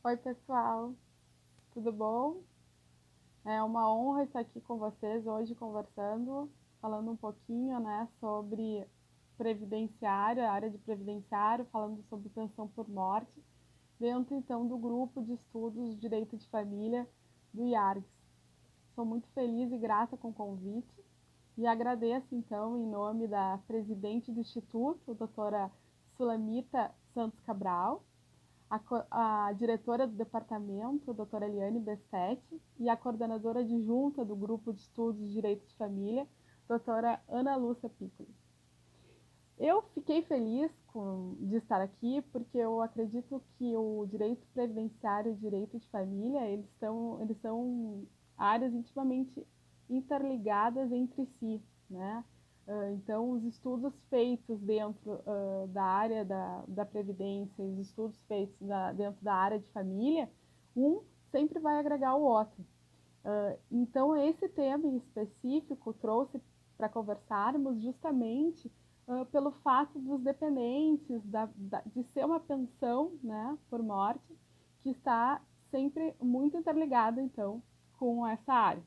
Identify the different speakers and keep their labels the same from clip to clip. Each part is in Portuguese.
Speaker 1: Oi, pessoal, tudo bom? É uma honra estar aqui com vocês hoje conversando, falando um pouquinho, né, sobre previdenciário, a área de previdenciário, falando sobre pensão por morte, dentro então do grupo de estudos de Direito de Família do IARGS. Sou muito feliz e grata com o convite e agradeço então em nome da presidente do Instituto, doutora Sulamita Santos Cabral, a diretora do departamento, a doutora Eliane Bestetti, e a coordenadora adjunta do Grupo de Estudos de Direito de Família, doutora Ana Lúcia Piccoli. Eu fiquei feliz de estar aqui porque eu acredito que o direito previdenciário e o direito de família, eles são áreas intimamente interligadas entre si, né? Então, os estudos feitos dentro da área da previdência, os estudos feitos dentro da área de família, um sempre vai agregar o outro. Então, esse tema em específico trouxe para conversarmos justamente pelo fato dos dependentes, de ser uma pensão, né, por morte, que está sempre muito interligada, então, com essa área.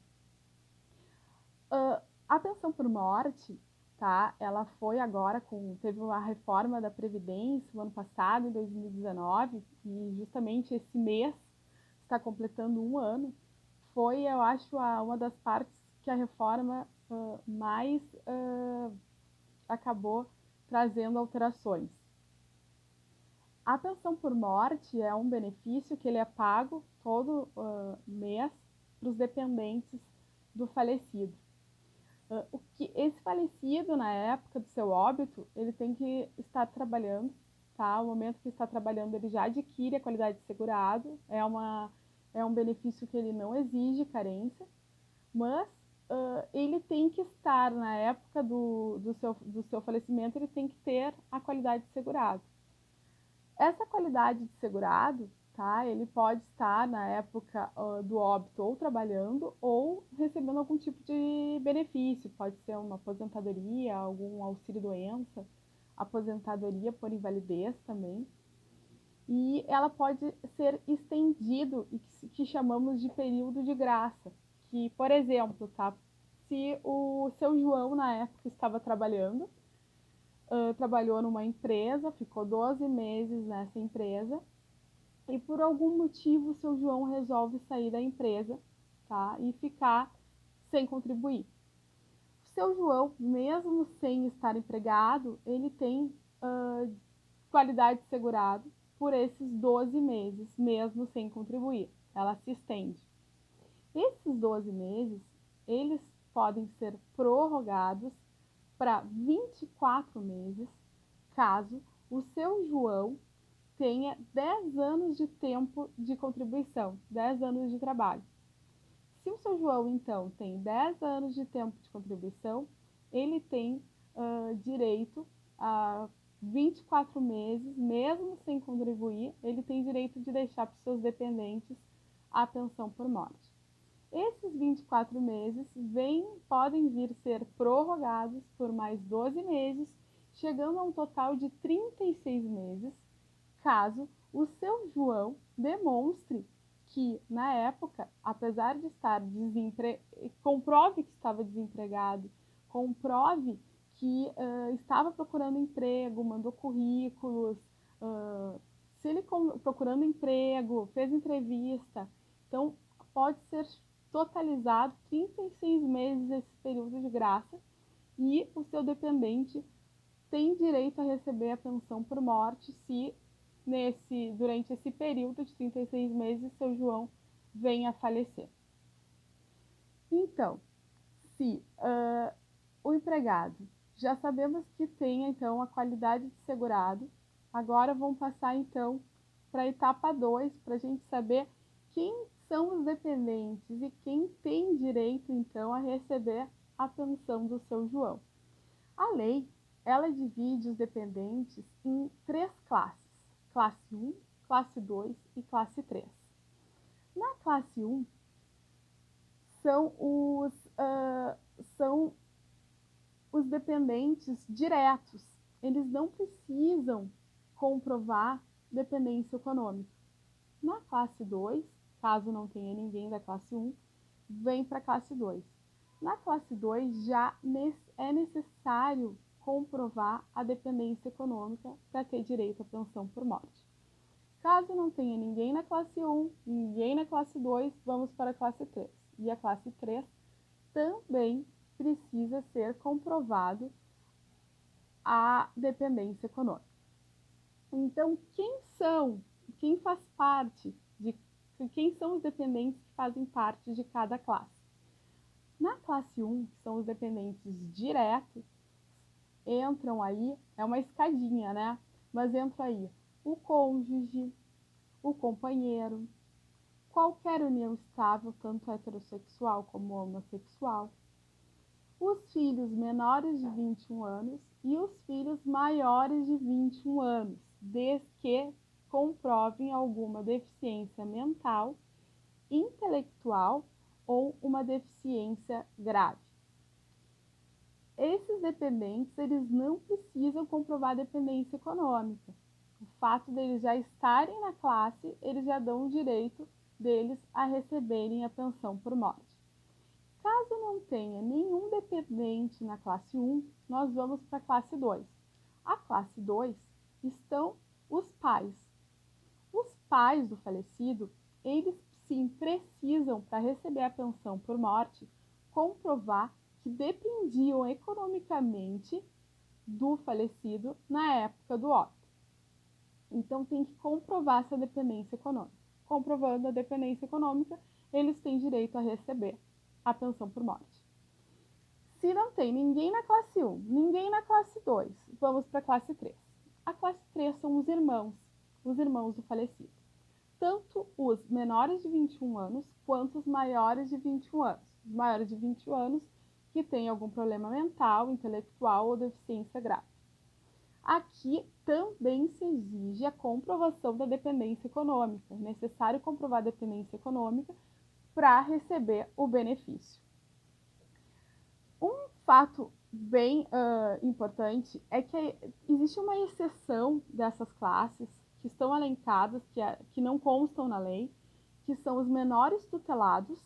Speaker 1: A pensão por morte, tá? Ela foi agora teve uma reforma da Previdência no ano passado, em 2019, e justamente esse mês está completando um ano. Foi, eu acho, uma das partes que a reforma mais acabou trazendo alterações. A pensão por morte é um benefício que ele é pago todo mês para os dependentes do falecido. Esse falecido, na época do seu óbito, ele tem que estar trabalhando, tá? O momento que está trabalhando, ele já adquire a qualidade de segurado, é um benefício que ele não exige carência, mas ele tem que estar, na época do seu falecimento, ele tem que ter a qualidade de segurado. Essa qualidade de segurado, tá? Ele pode estar na época do óbito ou trabalhando ou recebendo algum tipo de benefício, pode ser uma aposentadoria, algum auxílio-doença, aposentadoria por invalidez também. E ela pode ser estendido e que chamamos de período de graça, que, por exemplo, tá? Se o seu João na época estava trabalhando, trabalhou numa empresa, ficou 12 meses nessa empresa e por algum motivo o seu João resolve sair da empresa, tá? E ficar sem contribuir. O seu João, mesmo sem estar empregado, ele tem qualidade de segurado por esses 12 meses, mesmo sem contribuir. Ela se estende. Esses 12 meses, eles podem ser prorrogados para 24 meses, caso o seu João tenha 10 anos de tempo de contribuição, 10 anos de trabalho. Se o seu João, então, tem 10 anos de tempo de contribuição, ele tem direito a 24 meses, mesmo sem contribuir, ele tem direito de deixar para os seus dependentes a pensão por morte. Esses 24 meses podem vir ser prorrogados por mais 12 meses, chegando a um total de 36 meses, caso o seu João demonstre que, na época, apesar de estar comprove que estava desempregado, comprove que estava procurando emprego, mandou currículos, se ele procurando emprego, fez entrevista, então pode ser totalizado 36 meses esse período de graça e o seu dependente tem direito a receber a pensão por morte se durante esse período de 36 meses seu João venha a falecer. Então, se o empregado já sabemos que tem então a qualidade de segurado, agora vamos passar então para a etapa 2 para a gente saber quem são os dependentes e quem tem direito então a receber a pensão do seu João. A lei, ela divide os dependentes em 3 classes: classe 1, classe 2 e classe 3. Na classe 1, são são os dependentes diretos. Eles não precisam comprovar dependência econômica. Na classe 2, caso não tenha ninguém da classe 1, vem para a classe 2. Na classe 2, já é necessário comprovar a dependência econômica para ter direito à pensão por morte. Caso não tenha ninguém na classe 1, ninguém na classe 2, vamos para a classe 3. E a classe 3 também precisa ser comprovado a dependência econômica. Então, quem faz parte quem são os dependentes que fazem parte de cada classe? Na classe 1, que são os dependentes diretos, entram aí, é uma escadinha, né? Mas entra aí o cônjuge, o companheiro, qualquer união estável, tanto heterossexual como homossexual, os filhos menores de 21 anos e os filhos maiores de 21 anos, desde que comprovem alguma deficiência mental, intelectual ou uma deficiência grave. Esses dependentes, eles não precisam comprovar dependência econômica. O fato deles já estarem na classe, eles já dão o direito deles a receberem a pensão por morte. Caso não tenha nenhum dependente na classe 1, nós vamos para a classe 2. A classe 2 estão os pais. Os pais do falecido, eles sim precisam, para receber a pensão por morte, comprovar que dependiam economicamente do falecido na época do óbito. Então, tem que comprovar essa dependência econômica. Comprovando a dependência econômica, eles têm direito a receber a pensão por morte. Se não tem ninguém na classe 1, ninguém na classe 2, vamos para a classe 3. A classe 3 são os irmãos do falecido. Tanto os menores de 21 anos quanto os maiores de 21 anos. Os maiores de 21 anos que têm algum problema mental, intelectual ou deficiência grave. Aqui também se exige a comprovação da dependência econômica. É necessário comprovar a dependência econômica para receber o benefício. Um fato bem importante é que existe uma exceção dessas classes que estão elencadas, que não constam na lei, que são os menores tutelados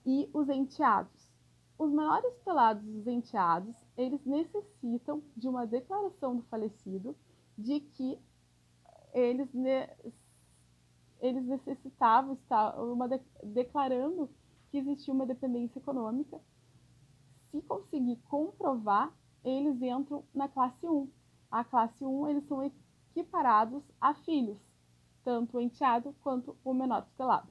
Speaker 1: e os enteados. Os menores tutelados e os enteados, eles necessitam de uma declaração do falecido de que eles necessitavam estar declarando que existia uma dependência econômica. Se conseguir comprovar, eles entram na classe 1. A classe 1, eles são equiparados a filhos, tanto o enteado quanto o menor tutelado.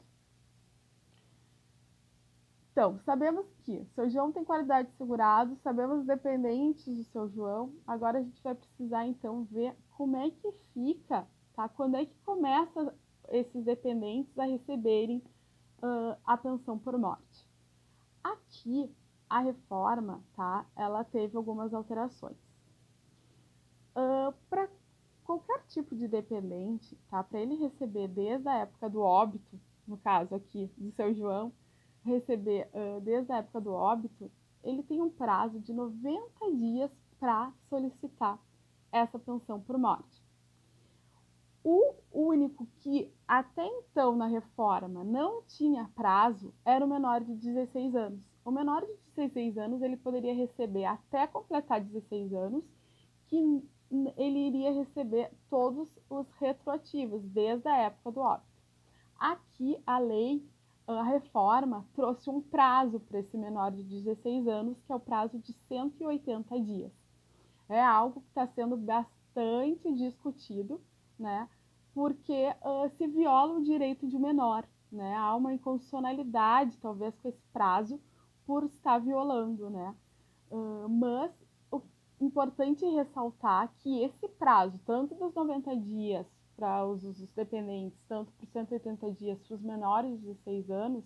Speaker 1: Então, sabemos que seu João tem qualidade de segurado, sabemos os dependentes do seu João. Agora a gente vai precisar, então, ver como é que fica, tá? Quando é que começa esses dependentes a receberem a pensão por morte. Aqui, a reforma, tá? Ela teve algumas alterações. Para qualquer tipo de dependente, tá? Para ele receber desde a época do óbito, no caso aqui do seu João, receber desde a época do óbito, ele tem um prazo de 90 dias para solicitar essa pensão por morte. O único que até então na reforma não tinha prazo era o menor de 16 anos. O menor de 16 anos ele poderia receber até completar 16 anos, que ele iria receber todos os retroativos desde a época do óbito. Aqui a lei, a reforma, trouxe um prazo para esse menor de 16 anos, que é o prazo de 180 dias. É algo que está sendo bastante discutido, né? Porque se viola o direito de menor, né? Há uma inconstitucionalidade, talvez, com esse prazo, por estar violando, né? Mas o importante é ressaltar que esse prazo, tanto dos 90 dias para os dependentes, tanto por 180 dias para os menores de 16 anos,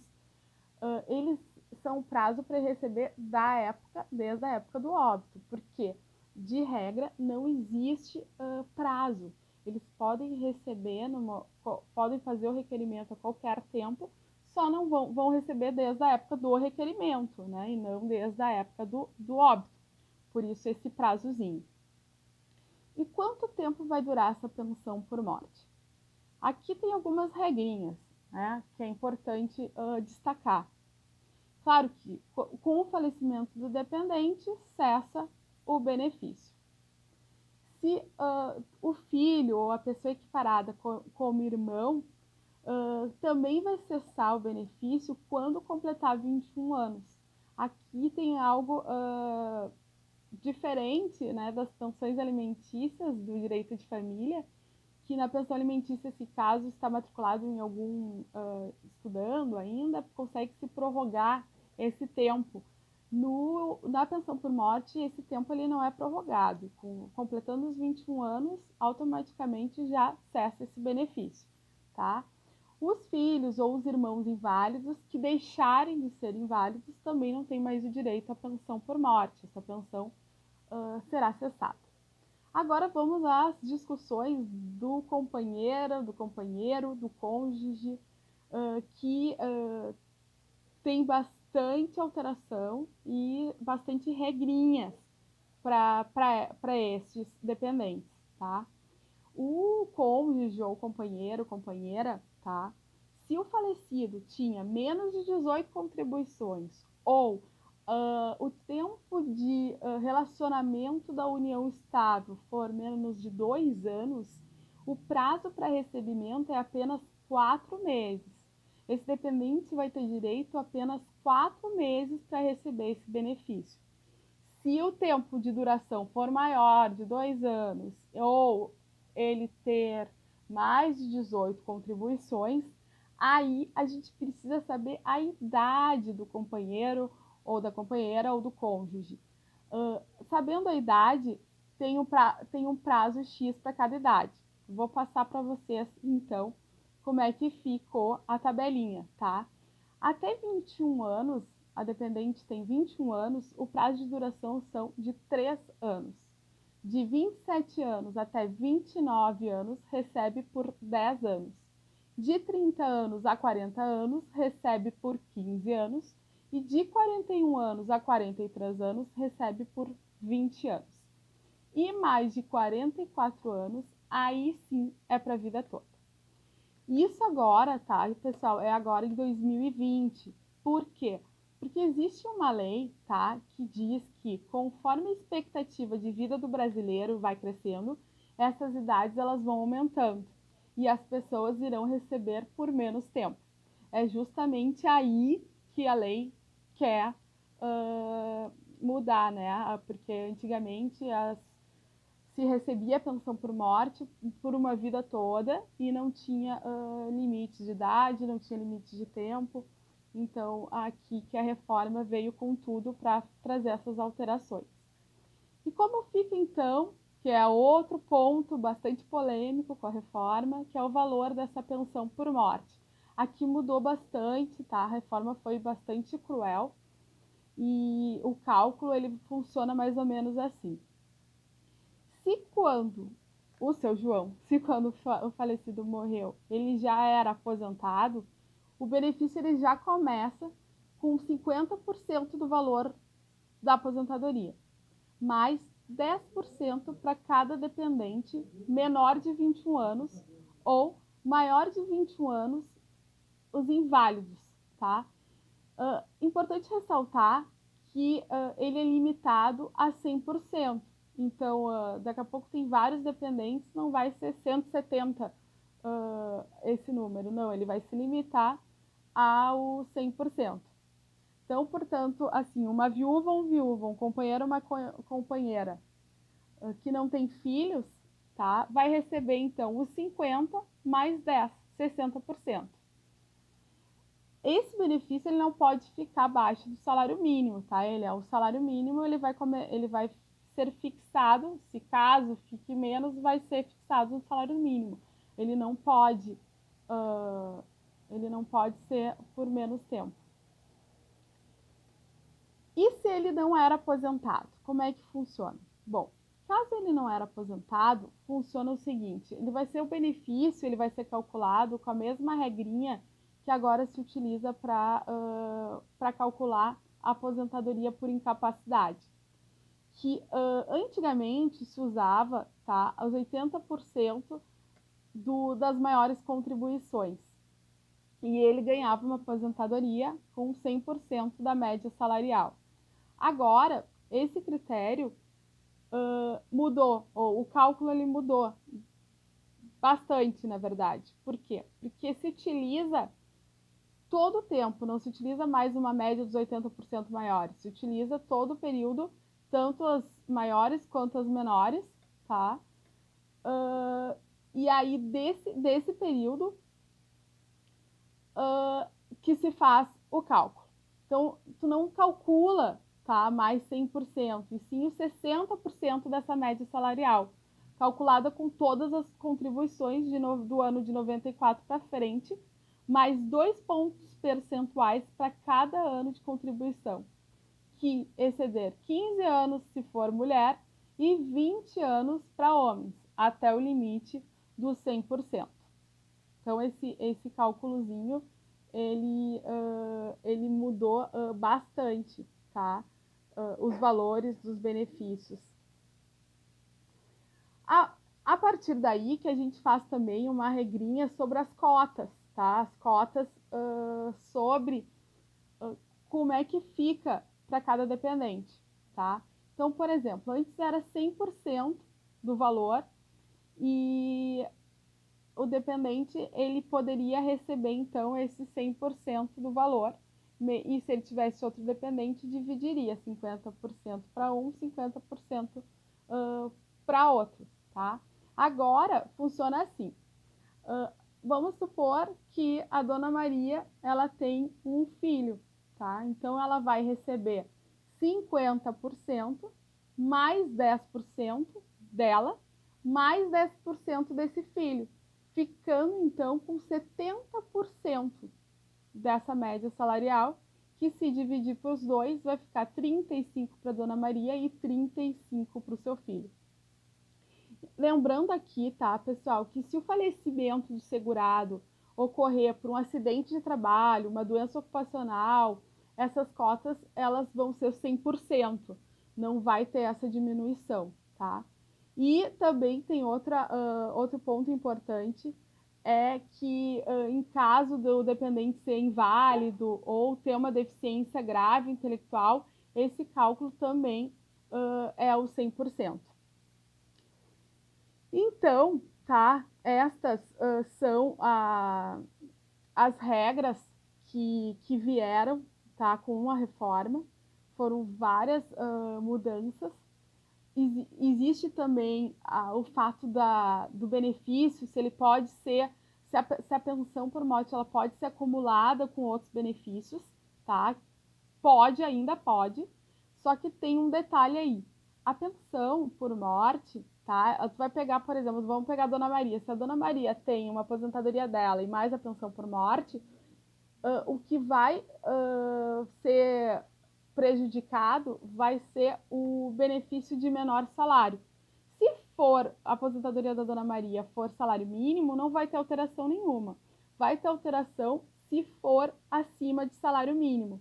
Speaker 1: eles são prazo para receber desde a época do óbito, porque, de regra, não existe prazo. Eles podem receber, podem fazer o requerimento a qualquer tempo, só não vão receber desde a época do requerimento, né? E não desde a época do óbito. Por isso, esse prazozinho. E quanto tempo vai durar essa pensão por morte? Aqui tem algumas regrinhas, né, que é importante destacar. Claro que com o falecimento do dependente, cessa o benefício. Se o filho ou a pessoa equiparada como irmão, também vai cessar o benefício quando completar 21 anos. Aqui tem algo diferente, né, das pensões alimentícias do direito de família, que na pensão alimentícia, se caso está matriculado em algum estudando ainda, consegue se prorrogar esse tempo. Na pensão por morte, esse tempo ele não é prorrogado. Completando os 21 anos, automaticamente já cessa esse benefício, tá? Os filhos ou os irmãos inválidos que deixarem de ser inválidos também não têm mais o direito à pensão por morte. Essa pensão será cessada. Agora vamos às discussões do companheiro, do cônjuge, que tem bastante alteração e bastante regrinhas para estes dependentes, tá? O cônjuge ou companheira, tá? Se o falecido tinha menos de 18 contribuições ou o tempo de relacionamento da união estável for menos de 2 anos, o prazo para recebimento é apenas 4 meses. Esse dependente vai ter direito a apenas 4 meses para receber esse benefício. Se o tempo de duração for maior de 2 anos ou ele ter mais de 18 contribuições, aí a gente precisa saber a idade do companheiro ou da companheira ou do cônjuge. Sabendo a idade, tem um prazo X para cada idade. Vou passar para vocês, então, como é que ficou a tabelinha, tá? Até 21 anos, a dependente tem 21 anos, o prazo de duração são de 3 anos. De 27 anos até 29 anos, recebe por 10 anos. De 30 anos a 40 anos, recebe por 15 anos. E de 41 anos a 43 anos, recebe por 20 anos. E mais de 44 anos, aí sim é para a vida toda. Isso agora, tá, pessoal, é agora em 2020. Por quê? Porque existe uma lei, tá, que diz que conforme a expectativa de vida do brasileiro vai crescendo, essas idades elas vão aumentando e as pessoas irão receber por menos tempo. É justamente aí que a lei quer mudar, né? Porque antigamente se recebia pensão por morte por uma vida toda e não tinha limites de idade, não tinha limite de tempo. Então, aqui que a reforma veio com tudo para trazer essas alterações. E como fica, então, que é outro ponto bastante polêmico com a reforma, que é o valor dessa pensão por morte. Aqui mudou bastante, tá? A reforma foi bastante cruel e o cálculo ele funciona mais ou menos assim. Se quando se quando o falecido morreu, ele já era aposentado, o benefício ele já começa com 50% do valor da aposentadoria, mais 10% para cada dependente menor de 21 anos ou maior de 21 anos, os inválidos, tá? Importante ressaltar que ele é limitado a 100%. Então, daqui a pouco tem vários dependentes, não vai ser 170 esse número, não, ele vai se limitar ao 100%. Então, portanto, assim, uma viúva ou um viúvo, um companheiro ou uma companheira que não tem filhos, tá? Vai receber, então, os 50 mais 10, 60%. Esse benefício ele não pode ficar abaixo do salário mínimo, tá? Ele é o salário mínimo, ele vai ser fixado, se caso fique menos, vai ser fixado no salário mínimo. Ele não pode, ele não pode ser por menos tempo. E se ele não era aposentado, como é que funciona? Bom, caso ele não era aposentado, funciona o seguinte: ele vai ser o benefício, ele vai ser calculado com a mesma regrinha que agora se utiliza para calcular a aposentadoria por incapacidade. Que antigamente se usava, tá, os 80% das maiores contribuições. E ele ganhava uma aposentadoria com 100% da média salarial. Agora, esse critério mudou, ou o cálculo ele mudou bastante, na verdade. Por quê? Porque se utiliza todo o tempo, não se utiliza mais uma média dos 80% maiores, se utiliza todo o período, tanto as maiores quanto as menores, tá? E aí, desse período, que se faz o cálculo. Então, tu não calcula, tá, mais 100%, e sim os 60% dessa média salarial, calculada com todas as contribuições do ano de 94 para frente, mais 2 pontos percentuais para cada ano de contribuição, que exceder 15 anos se for mulher e 20 anos para homens, até o limite dos 100%. Então, esse cálculozinho, ele mudou bastante, tá? Os valores dos benefícios. A partir daí que a gente faz também uma regrinha sobre as cotas, tá? As cotas sobre como é que fica para cada dependente, tá? Então, por exemplo, antes era 100% do valor e o dependente ele poderia receber então esse 100% do valor. E se ele tivesse outro dependente, dividiria 50% para um, 50% para outro, tá? Agora funciona assim. Vamos supor que a dona Maria ela tem um filho, tá? Então ela vai receber 50% mais 10% dela, mais 10% desse filho, ficando então com 70% dessa média salarial, que se dividir para os dois vai ficar 35 para a dona Maria e 35 para o seu filho. Lembrando aqui, tá, pessoal, que se o falecimento do segurado ocorrer por um acidente de trabalho, uma doença ocupacional, essas cotas elas vão ser 100%, não vai ter essa diminuição, tá? E também tem outro ponto importante, é que em caso do dependente ser inválido ou ter uma deficiência grave intelectual, esse cálculo também é o 100%. Então, tá, estas são as regras que vieram, tá, com a reforma. Foram várias mudanças. Existe também o fato do benefício, se ele pode ser, se a pensão por morte ela pode ser acumulada com outros benefícios, tá? Pode, ainda pode, só que tem um detalhe aí. A pensão por morte, tá? Tu vai pegar, por exemplo, vamos pegar a Dona Maria. Se a Dona Maria tem uma aposentadoria dela e mais a pensão por morte, o que vai ser prejudicado vai ser o benefício de menor salário. Se for a aposentadoria da Dona Maria for salário mínimo, não vai ter alteração nenhuma. Vai ter alteração se for acima de salário mínimo,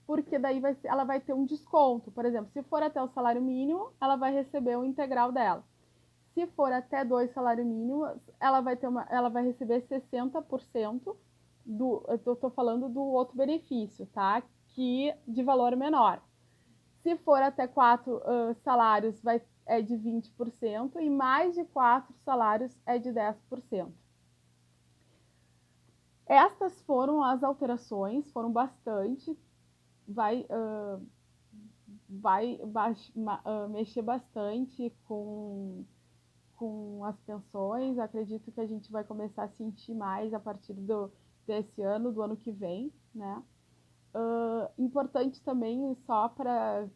Speaker 1: porque daí ela vai ter um desconto. Por exemplo, se for até o salário mínimo, ela vai receber o integral dela. Se for até 2 salários mínimos, ela vai receber 60% eu estou falando do outro benefício, tá? Que de valor menor. Se for até 4 salários, é de 20%, e mais de 4 salários é de 10%. Estas foram as alterações, foram bastante, vai mexer bastante com as pensões. Acredito que a gente vai começar a sentir mais a partir desse ano, do ano que vem, né? Importante também, só para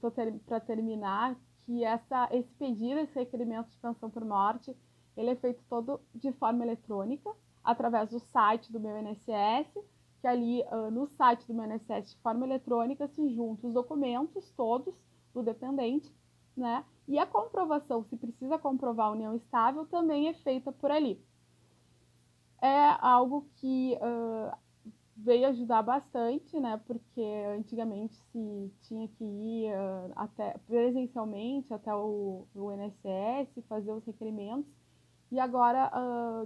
Speaker 1: terminar, que esse pedido, esse requerimento de pensão por morte, ele é feito todo de forma eletrônica, através do site do meu INSS, que ali no site do meu INSS, de forma eletrônica, se juntam os documentos todos do dependente, né? E a comprovação, se precisa comprovar a união estável, também é feita por ali. É algo que veio ajudar bastante, né? Porque antigamente se tinha que ir até presencialmente até o INSS, fazer os requerimentos, E agora,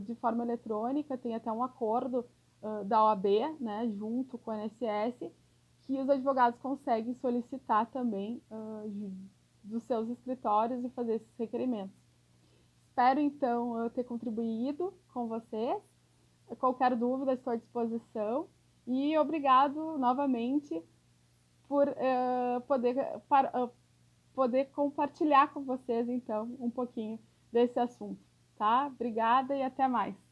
Speaker 1: de forma eletrônica, tem até um acordo da OAB, né, junto com o INSS, que os advogados conseguem solicitar também dos seus escritórios e fazer esses requerimentos. Espero, então, ter contribuído com vocês. Qualquer dúvida, estou à disposição. E obrigado novamente por poder compartilhar com vocês, então, um pouquinho desse assunto, tá? Obrigada e até mais.